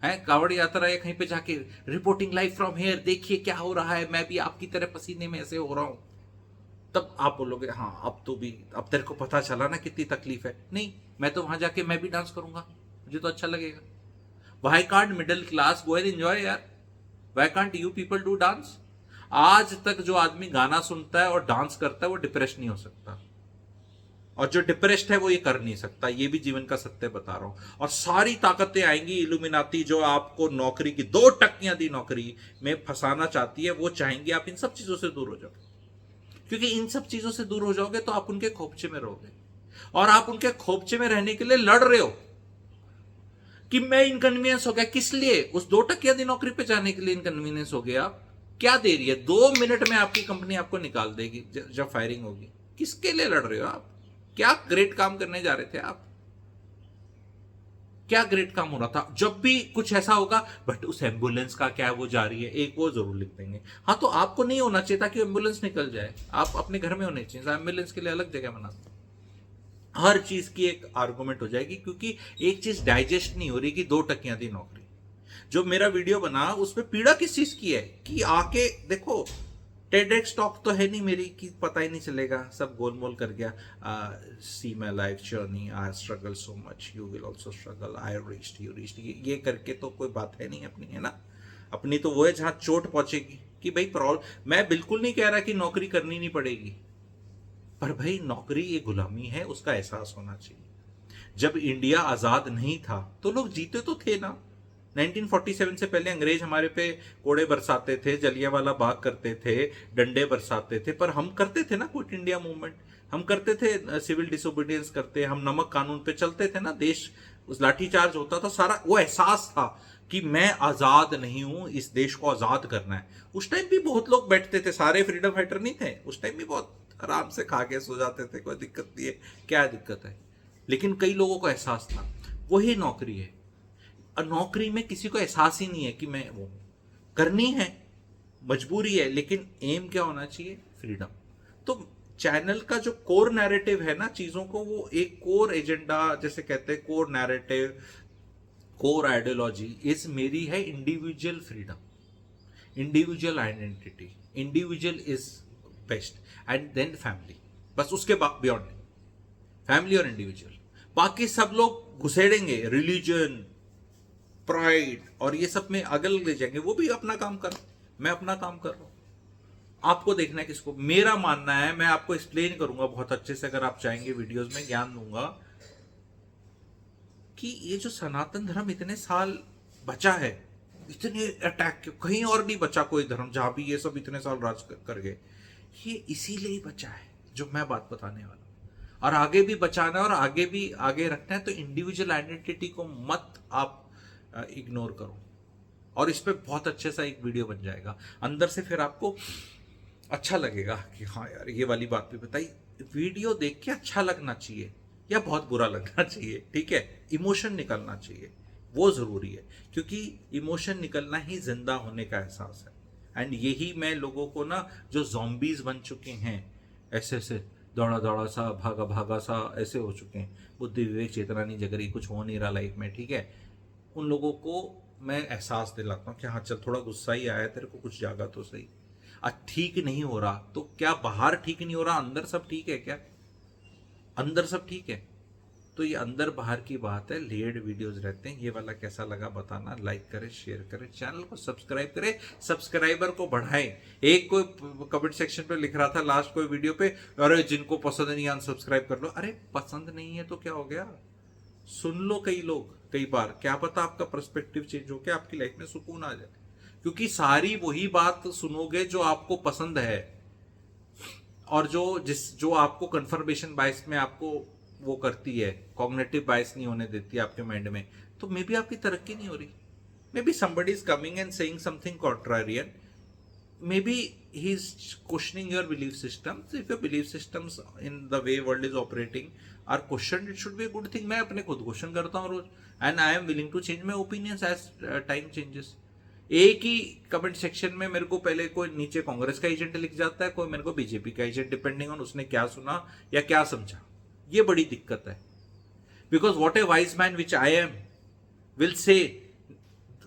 है कावड़ यात्रा या कहीं पे जाके रिपोर्टिंग लाइव फ्रॉम हेयर, देखिए क्या हो रहा है, मैं भी आपकी तरह पसीने में ऐसे हो रहा हूं, तब आप बोलोगे हाँ अब तो भी, अब तेरे को पता चला ना कितनी तकलीफ है। नहीं, मैं तो वहां जाके मैं भी डांस करूंगा, मुझे तो अच्छा लगेगा। Why can't middle class go and enjoy यार, why can't you people do dance. आज तक जो आदमी गाना सुनता है और डांस करता है वो डिप्रेस नहीं हो सकता, और जो डिप्रेस्ड है वो ये कर नहीं सकता, ये भी जीवन का सत्य बता रहा हूं। और सारी ताकतें आएंगी इल्यूमिनाती, जो आपको नौकरी की 2 टकियां दी नौकरी में फंसाना चाहती है, वो चाहेंगी आप इन सब चीजों से दूर हो जाओ। क्योंकि इन सब चीजों से दूर हो जाओगे तो आप उनके खोपचे में रहोगे, और आप उनके खोपचे में रहने के लिए लड़ रहे हो कि मैं इनकन्वीनियंस हो गया। किस लिए? उस 2 दी नौकरी पे जाने के लिए इनकन्वीनियंस हो गया। आप क्या दे रही है? 2 मिनट में आपकी कंपनी आपको निकाल देगी जब फायरिंग होगी। किसके लिए लड़ रहे हो आप? क्या ग्रेट काम करने जा रहे थे आप? क्या ग्रेट काम हो रहा था? जब भी कुछ ऐसा होगा, बट उस एम्बुलेंस का क्या, वो जा रही है, एक वो जरूर लिख देंगे। हाँ, तो आपको नहीं होना चाहिए था कि एम्बुलेंस निकल जाए, आप अपने घर में होने चाहिए। एम्बुलेंस के लिए अलग जगह बनाते, हर चीज की एक आर्गुमेंट हो जाएगी, क्योंकि एक चीज डाइजेस्ट नहीं हो रही कि 2 दी नौकरी। जो मेरा वीडियो बना उसमें पीड़ा किस चीज की है कि आके देखो, टेडेक्स टॉक तो है नहीं मेरी कि पता ही नहीं चलेगा, सब गोलमोल कर गया। See my life journey, I struggle so much, you will also struggle, I reached, you reached, ये करके तो कोई बात है नहीं अपनी, है ना। अपनी तो वो है जहां चोट पहुंचेगी कि भाई प्रॉब्लम। मैं बिल्कुल नहीं कह रहा कि नौकरी करनी नहीं पड़ेगी, पर भाई नौकरी ये गुलामी है, उसका एहसास होना चाहिए। जब इंडिया आजाद नहीं था तो लोग जीते तो थे ना। 1947 से पहले अंग्रेज हमारे पे कोड़े बरसाते थे, जलियांवाला बाग करते थे, डंडे बरसाते थे, पर हम करते थे ना क्विट इंडिया मूवमेंट, हम करते थे सिविल डिसोबीडियंस करते, हम नमक कानून पे चलते थे ना। देश उस लाठीचार्ज होता था सारा, वो एहसास था कि मैं आजाद नहीं हूं, इस देश को आजाद करना है। उस टाइम भी बहुत लोग बैठते थे, सारे फ्रीडम फाइटर नहीं थे उस टाइम भी, बहुत आराम से खा के सो जाते थे, कोई दिक्कत नहीं है, क्या दिक्कत है। लेकिन कई लोगों को एहसास था। वही नौकरी है, नौकरी में किसी को एहसास ही नहीं है कि मैं वो करनी है, मजबूरी है, लेकिन एम क्या होना चाहिए? फ्रीडम। तो चैनल का जो कोर नैरेटिव है ना चीजों को, वो एक कोर एजेंडा जैसे कहते हैं, core narrative, core ideology is मेरी है individual freedom, individual identity, individual is best, and then family. बस उसके बियॉन्ड नहीं, फैमिली और इंडिविजुअल। बाकी सब लोग घुसेड़ेंगे रिलीजन, प्राइड और ये सब में अगल ले जाएंगे, वो भी अपना काम कर, मैं अपना काम कर रहा हूं। आपको देखना है किसको। मेरा मानना है, मैं आपको एक्सप्लेन करूंगा बहुत अच्छे से, अगर आप चाहेंगे वीडियोस में ज्ञान दूंगा कि ये जो सनातन धर्म इतने साल बचा है, इतने अटैक क्यों, कहीं और नहीं बचा कोई धर्म जहां भी ये सब इतने साल राज कर गए, ये इसीलिए ही बचा है जो मैं बात बताने वाला हूं। और आगे भी बचाना है और आगे भी आगे रखना है, तो इंडिविजुअल आइडेंटिटी को मत आप इग्नोर करो। और इस पे बहुत अच्छे सा एक वीडियो बन जाएगा, अंदर से फिर आपको अच्छा लगेगा कि हाँ यार ये वाली बात भी बताई। वीडियो देख के अच्छा लगना चाहिए या बहुत बुरा लगना चाहिए, ठीक है, इमोशन निकलना चाहिए, वो जरूरी है, क्योंकि इमोशन निकलना ही जिंदा होने का एहसास है। एंड यही मैं लोगों को ना, जो जॉम्बीज बन चुके हैं, ऐसे ऐसे दौड़ा दौड़ा सा, भागा भागा सा ऐसे हो चुके हैं, बुद्धि विवेक चेतना नहीं जग रही, कुछ हो नहीं रहा लाइफ में, ठीक है, उन लोगों को मैं एहसास दिलाता हूँ कि हाँ चल, थोड़ा गुस्सा ही आया तेरे को, कुछ जागा तो सही। ठीक नहीं हो रहा तो क्या बाहर ठीक नहीं हो रहा, अंदर सब ठीक है क्या? अंदर सब ठीक है। तो ये अंदर बाहर की बात है, लेयर्ड वीडियोस रहते हैं। ये वाला कैसा लगा बताना, लाइक करें, शेयर करें, चैनल को सब्सक्राइब करें, सब्सक्राइबर को बढ़ाएं। एक कोई कमेंट सेक्शन पे लिख रहा था लास्ट कोई वीडियो पे, अरे जिनको पसंद नहीं अनसब्सक्राइब कर लो। अरे पसंद नहीं है तो क्या हो गया, सुन लो। कई लोग, कई बार क्या पता आपका पर्सपेक्टिव चेंज हो के आपकी लाइफ में सुकून आ जाए, क्योंकि सारी वही बात सुनोगे जो आपको पसंद है, और जो आपको कंफर्मेशन बायस में आपको वो करती है, कॉग्निटिव बायस नहीं होने देती आपके माइंड में, तो मे बी आपकी तरक्की नहीं हो रही। May be somebody is coming and saying something contrarian, maybe he's questioning your belief systems. If your belief systems in the way world is operating are questioned, it should be a good thing. मैं अपने खुद क्वेश्चन करता हूँ रोज, and I am willing to change my opinions as time changes. एक ही कमेंट सेक्शन में मेरे को पहले कोई नीचे कांग्रेस का एजेंट लिख जाता है, कोई मेरे को बीजेपी का एजेंट, डिपेंडिंग ऑन उसने क्या सुना या क्या समझा। ये बड़ी दिक्कत है, because what a wise man which I am will say,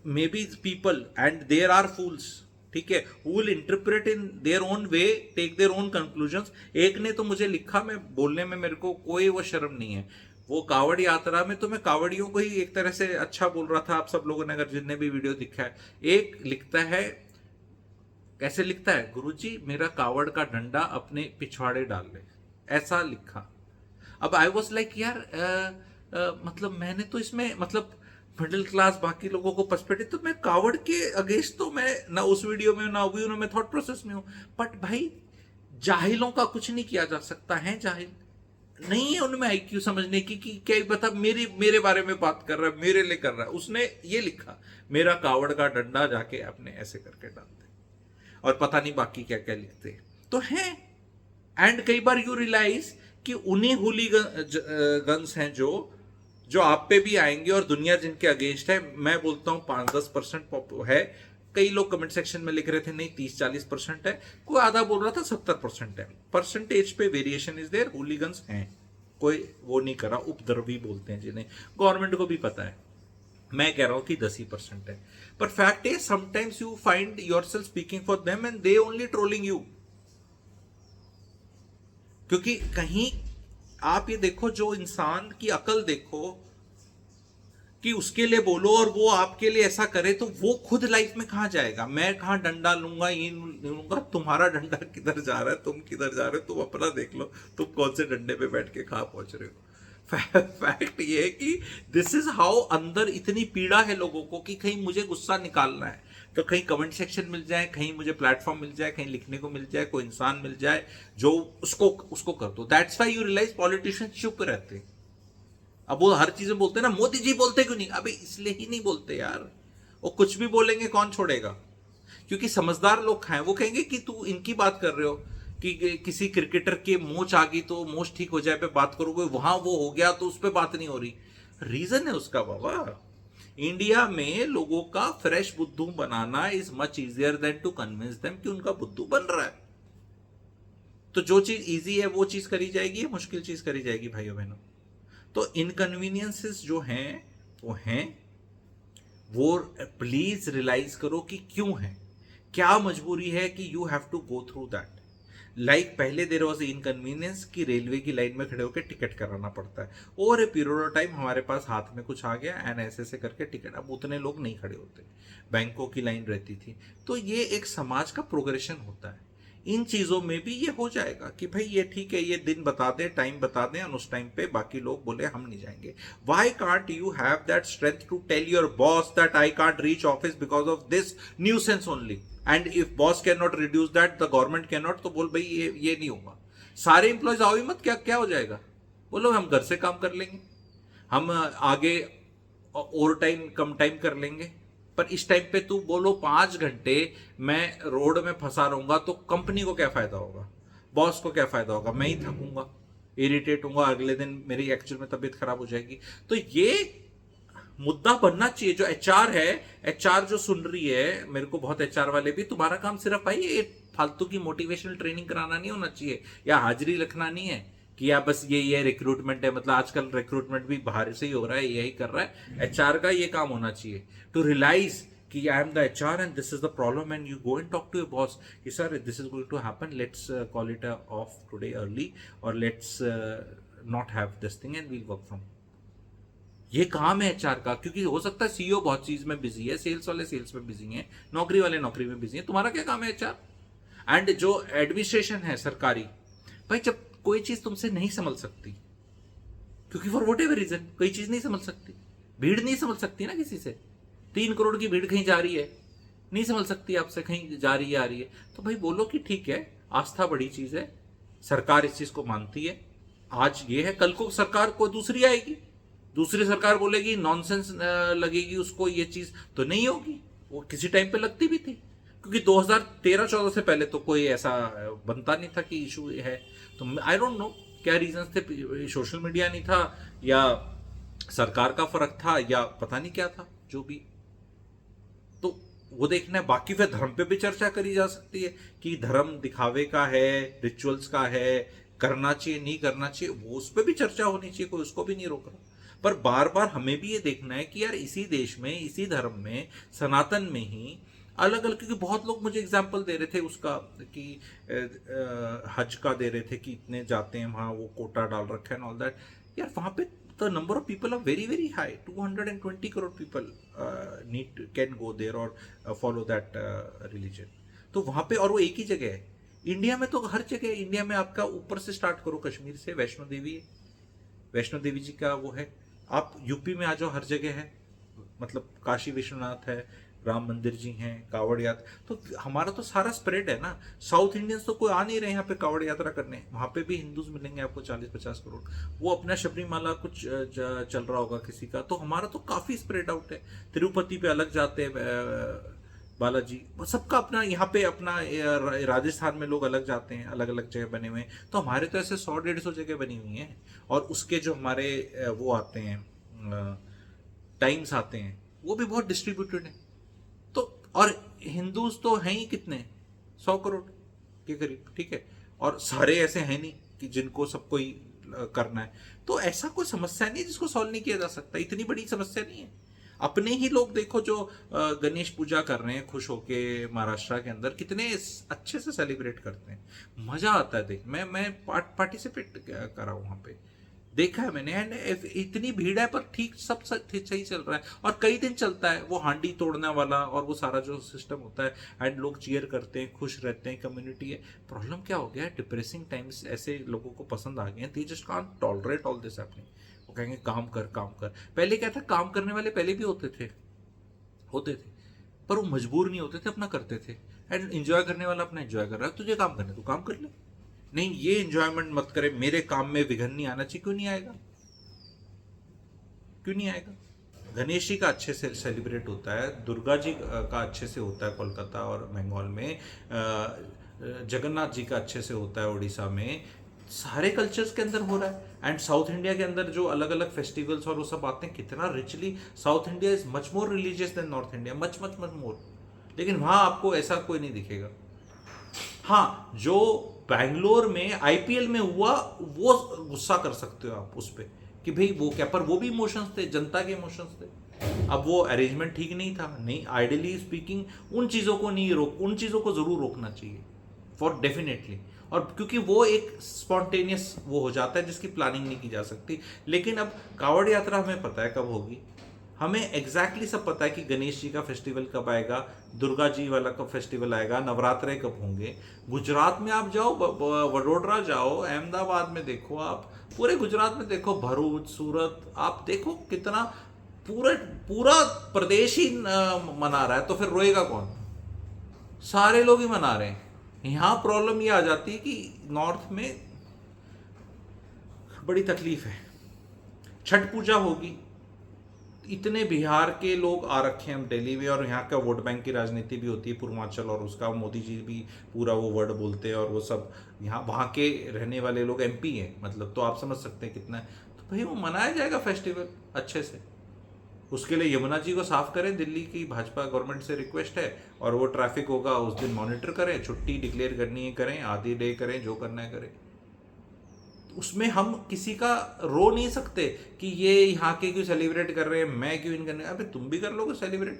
may be people and there are fools, ठीक है, who will interpret in their own way, take their own conclusions. एक ने तो मुझे लिखा, मैं बोलने में मेरे को कोई वो शर्म नहीं है, वो कावड़ यात्रा में तो मैं कावड़ियों को ही एक तरह से अच्छा बोल रहा था। आप सब लोगों ने अगर जितने भी वीडियो दिखा है, एक लिखता है, कैसे लिखता है, गुरुजी मेरा कावड़ का डंडा अपने पिछवाड़े डाल ले, ऐसा लिखा। अब आई वॉज लाइक यार मतलब मैंने तो इसमें मतलब मिडिल क्लास बाकी लोगों को पर्सपेक्टिव, तो मैं कावड़ के अगेंस्ट तो मैं ना उस वीडियो में ना अभी मैं थॉट प्रोसेस में हूं। बट भाई जाहिलों का कुछ नहीं किया जा सकता है, जाहिल नहीं है उनमें आईक्यू समझने की कि क्या बता मेरे बारे में बात कर रहा है, मेरे लिए कर रहा है। उसने ये लिखा, मेरा कावड़ का डंडा जाके आपने ऐसे करके डाल दे, और पता नहीं बाकी क्या क्या लिखते तो हैं। एंड कई बार यू रियलाइज कि उन्हीं होली गन्स हैं जो जो आप पे भी आएंगे, और दुनिया जिनके अगेंस्ट है। मैं बोलता हूं 5-10% है। कई लोग कमेंट सेक्शन में लिख रहे थे नहीं 30-40% है, कोई आधा बोल रहा था 70% है। परसेंटेज पे वेरिएशन इज देयर, होलीगन्स हैं, कोई वो नहीं करा, उपद्रवी बोलते हैं जिन्हें, गवर्नमेंट को भी पता है। मैं कह रहा हूं कि 10% है, पर fact is sometimes you find yourself speaking for them and they only trolling you. क्योंकि कहीं आप ये देखो, जो इंसान की अकल देखो कि उसके लिए बोलो और वो आपके लिए ऐसा करे, तो वो खुद लाइफ में कहां जाएगा। मैं कहां डंडा लूंगा, ये लूंगा, तुम्हारा डंडा किधर जा रहा है, तुम किधर जा रहे हो, तुम अपना देख लो, तुम कौन से डंडे पे बैठ के कहां पहुंच रहे हो। फैक्ट ये है कि दिस इज हाउ अंदर इतनी पीड़ा है लोगों को कि कहीं मुझे गुस्सा निकालना है तो कहीं कमेंट सेक्शन मिल जाए, कहीं मुझे प्लेटफॉर्म मिल जाए, कहीं लिखने को मिल जाए, कोई इंसान मिल जाए जो उसको उसको कर दो। That's why you realise politician चुप रहते। अब वो हर चीज में बोलते हैं ना, मोदी जी बोलते क्यों नहीं, अबे इसलिए ही नहीं बोलते यार, वो कुछ भी बोलेंगे कौन छोड़ेगा। क्योंकि समझदार लोग खाएं, वो कहेंगे कि तू इनकी बात कर रहे हो कि किसी क्रिकेटर के मोच आ गई तो मोच ठीक हो जाए पे बात करोगे, वहां वो हो गया तो उस पर बात नहीं हो रही। रीजन है उसका बाबा, इंडिया में लोगों का फ्रेश बुद्धू बनाना is much easier than to convince them कि उनका बुद्धू बन रहा है। तो जो चीज इजी है वो चीज करी जाएगी, मुश्किल चीज करी जाएगी भाइयों बहनों। तो इनकन्वीनियंसेस जो हैं वो प्लीज रियलाइज करो कि क्यों है, क्या मजबूरी है कि you have to go through that. Like पहले देर वॉज इनकन्वीनियंस कि रेलवे की लाइन में खड़े होकर टिकट कराना पड़ता है, over a period of time हमारे पास हाथ में कुछ आ गया एंड ऐसे ऐसे करके टिकट, अब उतने लोग नहीं खड़े होते, बैंकों की लाइन रहती थी। तो ये एक समाज का प्रोग्रेशन होता है। इन चीजों में भी ये हो जाएगा कि भाई ये ठीक है, ये दिन बता दें, टाइम बता दें, और उस टाइम पे बाकी लोग बोले हम नहीं जाएंगे। Why can't you have that strength to tell your boss that I can't reach office because of this nuisance only, and if boss can not reduce that, the government can not, तो बोल भाई ये नहीं होगा। सारे इंप्लॉयज आओ ही मत, क्या क्या हो जाएगा, बोलो हम घर से काम कर लेंगे, हम आगे ओवर टाइम कम टाइम कर लेंगे। पर इस टाइम पे तू बोलो 5 घंटे मैं रोड में फंसा रहूंगा तो कंपनी को क्या फायदा होगा, बॉस को क्या फायदा होगा, मैं ही थकूंगा, इरिटेट होऊंगा, अगले दिन मेरी एक्चुअल में तबीयत खराब हो जाएगी। तो ये मुद्दा बनना चाहिए। जो एचआर है, एचआर जो सुन रही है, मेरे को बहुत एचआर वाले भी, तुम्हारा काम सिर्फ भाई ये फालतू की मोटिवेशनल ट्रेनिंग कराना नहीं होना चाहिए, या हाजिरी रखना नहीं है कि या बस ये रिक्रूटमेंट है, मतलब आजकल रिक्रूटमेंट भी बाहर से ही हो रहा है, यही कर रहा है। एचआर का ये काम होना चाहिए टू रियलाइज कि I am the HR and this is the problem, and you go and talk to your boss कि sir this is going to happen, let's call it off today early, और let's not have this thing and we'll work from. ये काम है एचआर का। क्योंकि हो सकता है सीईओ बहुत चीज में बिजी है, सेल्स वाले सेल्स में बिजी हैं, नौकरी वाले नौकरी में बिजी हैं, तुम्हारा क्या काम है एचआर। एंड जो एडमिनिस्ट्रेशन है सरकारी, भाई जब कोई चीज तुमसे नहीं समझ सकती, क्योंकि फॉर वॉट एवर रीजन कोई चीज नहीं समझ सकती, भीड़ नहीं समझ सकती ना किसी से, 3 करोड़ की भीड़ कहीं जा रही है, नहीं समझ सकती आपसे, कहीं जा रही है आ रही है, तो भाई बोलो कि ठीक है, आस्था बड़ी चीज है, सरकार इस चीज को मानती है, आज ये है, कल को सरकार को दूसरी आएगी, दूसरी सरकार बोलेगी नॉनसेंस लगेगी उसको, ये चीज तो नहीं होगी। वो किसी टाइम पे लगती भी थी, क्योंकि 2013-14 से पहले तो कोई ऐसा बनता नहीं था कि इशू है। तो आई डोंट नो क्या रीजंस थे, सोशल मीडिया नहीं था, या सरकार का फर्क था, या पता नहीं क्या था, जो भी। तो वो देखना है। बाकी फिर धर्म पे भी चर्चा करी जा सकती है कि धर्म दिखावे का है, रिचुअल्स का है, करना चाहिए नहीं करना चाहिए, वो उस पर भी चर्चा होनी चाहिए, कोई उसको भी नहीं रोक रहा। पर बार बार हमें भी ये देखना है कि यार इसी देश में, इसी धर्म में, सनातन में ही अलग अलग, क्योंकि बहुत लोग मुझे एग्जाम्पल दे रहे थे उसका कि हज का दे रहे थे कि इतने जाते हैं वहाँ, वो कोटा डाल रखा है ऑल दैट। यार वहाँ पे the number of people are very very high, 220 crore people need can go there और फॉलो दैट रिलीजन। तो वहाँ पे, और वो एक ही जगह है इंडिया में, तो हर जगह इंडिया में आपका ऊपर से स्टार्ट करो, कश्मीर से वैष्णो देवी है, वैष्णो देवी जी का वो है, आप यूपी में आ जाओ, हर जगह है, मतलब काशी विश्वनाथ है, राम मंदिर जी हैं, कावड़ यात्रा, तो हमारा तो सारा स्प्रेड है ना। साउथ इंडियंस तो कोई आ नहीं रहे यहाँ पे कावड़ यात्रा करने, वहाँ पे भी हिंदूज मिलेंगे आपको 40-50 करोड़। वो अपना शबरीमाला कुछ चल रहा होगा किसी का, तो हमारा तो काफी स्प्रेड आउट है। तिरुपति पे अलग जाते हैं बालाजी, सबका अपना, यहाँ पे अपना राजस्थान में लोग अलग जाते हैं, अलग अलग जगह बने हुए हैं। तो हमारे तो ऐसे 100-150 जगह बनी हुई हैं। और उसके जो हमारे वो आते हैं टाइम्स आते हैं, वो भी बहुत डिस्ट्रीब्यूटेड है। तो और हिंदूज तो हैं ही कितने, 100 करोड़ के करीब, ठीक है। और सारे ऐसे हैं नहीं कि जिनको सबको ही करना है। तो ऐसा कोई समस्या नहीं है जिसको सॉल्व नहीं किया जा सकता, इतनी बड़ी समस्या नहीं है। अपने ही लोग देखो जो गणेश पूजा कर रहे हैं खुश होके, महाराष्ट्र के अंदर कितने अच्छे से सेलिब्रेट करते हैं, मजा आता है देख। मैं पार्टिसिपेट करा वहां पे, देखा है मैंने। एंड इतनी भीड़ है पर ठीक सब सही चल रहा है, और कई दिन चलता है वो हांडी तोड़ने वाला और वो सारा जो सिस्टम होता है। एंड लोग चीयर करते हैं, खुश रहते हैं, कम्युनिटी है। प्रॉब्लम क्या हो गया है, डिप्रेसिंग टाइम्स ऐसे लोगों को पसंद आ गए हैं, they just can't tolerate all this happening. वो कहेंगे काम कर काम कर। पहले क्या था, काम करने वाले पहले भी होते थे, पर वो मजबूर नहीं होते थे, अपना करते थे। एंड एंजॉय करने वाला अपना एंजॉय कर रहा है, तुझे काम करने तू काम कर ले, नहीं ये एंजॉयमेंट मत करे, मेरे काम में विघन नहीं आना चाहिए। क्यों नहीं आएगा, क्यों नहीं आएगा। गणेश जी का अच्छे से सेलिब्रेट होता है, दुर्गा जी का अच्छे से होता है कोलकाता और बंगाल में, जगन्नाथ जी का अच्छे से होता है उड़ीसा में। सारे कल्चर्स के अंदर हो रहा है। एंड साउथ इंडिया के अंदर जो अलग अलग फेस्टिवल्स और वो सब आते हैं, कितना richly, South India is much more religious than North India, much much much more. लेकिन वहां आपको ऐसा कोई नहीं दिखेगा। हाँ, जो बैंगलोर में आईपीएल में हुआ वो गुस्सा कर सकते हो आप उस पर कि भाई वो क्या, पर वो भी इमोशंस थे, जनता के इमोशंस थे। अब वो अरेंजमेंट ठीक नहीं था, नहीं, आइडियली स्पीकिंग उन चीज़ों को नहीं उन चीज़ों को ज़रूर रोकना चाहिए फॉर डेफिनेटली। और क्योंकि वो एक स्पॉन्टेनियस वो हो जाता है जिसकी प्लानिंग नहीं की जा सकती। लेकिन अब कावड़ यात्रा हमें पता है कब होगी, हमें एग्जैक्टली सब पता है कि गणेश जी का फेस्टिवल कब आएगा, दुर्गा जी वाला कब फेस्टिवल आएगा, नवरात्रे कब होंगे। गुजरात में आप जाओ, वडोदरा जाओ, अहमदाबाद में देखो, आप पूरे गुजरात में देखो, भरूच, सूरत, आप देखो कितना पूरा पूरा प्रदेश ही मना रहा है। तो फिर रोएगा कौन, सारे लोग ही मना रहे हैं। यहाँ प्रॉब्लम ये आ जाती है कि नॉर्थ में बड़ी तकलीफ है। छठ पूजा होगी, इतने बिहार के लोग आ रखे हैं दिल्ली में, और यहाँ का वोट बैंक की राजनीति भी होती है पूर्वांचल, और उसका मोदी जी भी पूरा वो वर्ड बोलते हैं, और वो सब यहाँ वहाँ के रहने वाले लोग एमपी हैं, मतलब तो आप समझ सकते हैं कितना है। तो भाई वो मनाया जाएगा फेस्टिवल अच्छे से। उसके लिए यमुना जी को साफ करें, दिल्ली की भाजपा गवर्नमेंट से रिक्वेस्ट है, और वो ट्रैफिक होगा उस दिन मॉनिटर करें, छुट्टी डिक्लेयर करनी है करें, आधी डे करें, जो करना है करें। उसमें हम किसी का रो नहीं सकते कि ये यहाँ के क्यों सेलिब्रेट कर रहे हैं, मैं क्यों इन करने। अबे तुम भी कर लोगे सेलिब्रेट,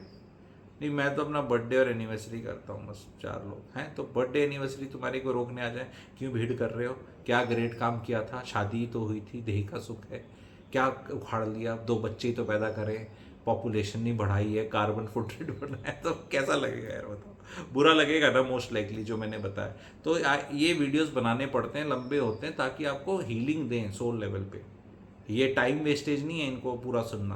नहीं मैं तो अपना बर्थडे और एनिवर्सरी करता हूँ बस, 4 लोग हैं तो बर्थडे एनिवर्सरी तुम्हारी को रोकने आ जाए, क्यों भीड़ कर रहे हो, क्या ग्रेट काम किया था, शादी तो हुई थी, देह का सुख है, क्या उखाड़ लिया, 2 बच्चे ही तो पैदा करें, पॉपुलेशन नहीं बढ़ाई है, कार्बन फुटप्रिंट बढ़ना है, तो कैसा लगेगा यार बताओ, बुरा लगेगा ना मोस्ट लाइकली जो मैंने बताया। तो ये वीडियोस बनाने पड़ते हैं, लंबे होते हैं, ताकि आपको हीलिंग दें सोल लेवल पे। ये टाइम वेस्टेज नहीं है इनको पूरा सुनना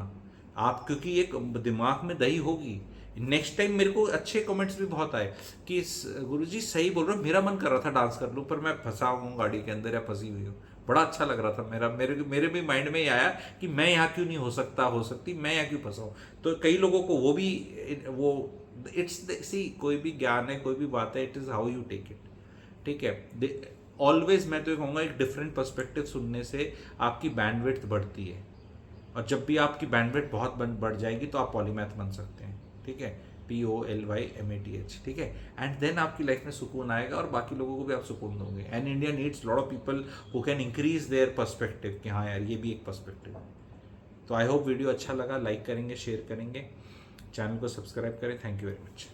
आप, क्योंकि एक दिमाग में दही होगी। नेक्स्ट टाइम मेरे को अच्छे कमेंट्स भी बहुत आए कि गुरुजी सही बोल रहे हो, मेरा मन कर रहा था डांस कर लूँ, पर मैं फंसा हूँ गाड़ी के अंदर या फंसी हुई हूँ। बड़ा अच्छा लग रहा था, मेरे भी माइंड में ही आया कि मैं यहाँ क्यों नहीं हो सकती, मैं यहाँ क्यों फंसा हूँ। तो कई लोगों को वो भी वो इट्स सी, कोई भी ज्ञान है, कोई भी बात है, it is how you take it, ठीक है। ऑलवेज मैं तो कहूँगा एक डिफरेंट पर्सपेक्टिव सुनने से आपकी बैंडविड्थ बढ़ती है, और जब भी आपकी बैंडविड्थ बहुत बढ़ जाएगी तो आप पॉलीमैथ बन सकते हैं, ठीक है, POLYMATH, ठीक है। एंड देन आपकी लाइफ में सुकून आएगा, और बाकी लोगों को भी आप सुकून दोगे। And India needs lot of people who can increase their perspective कि हाँ यार ये भी एक पर्सपेक्टिव है। तो आई होप वीडियो अच्छा लगा, लाइक करेंगे, शेयर करेंगे, चैनल को सब्सक्राइब करें। Thank you very much.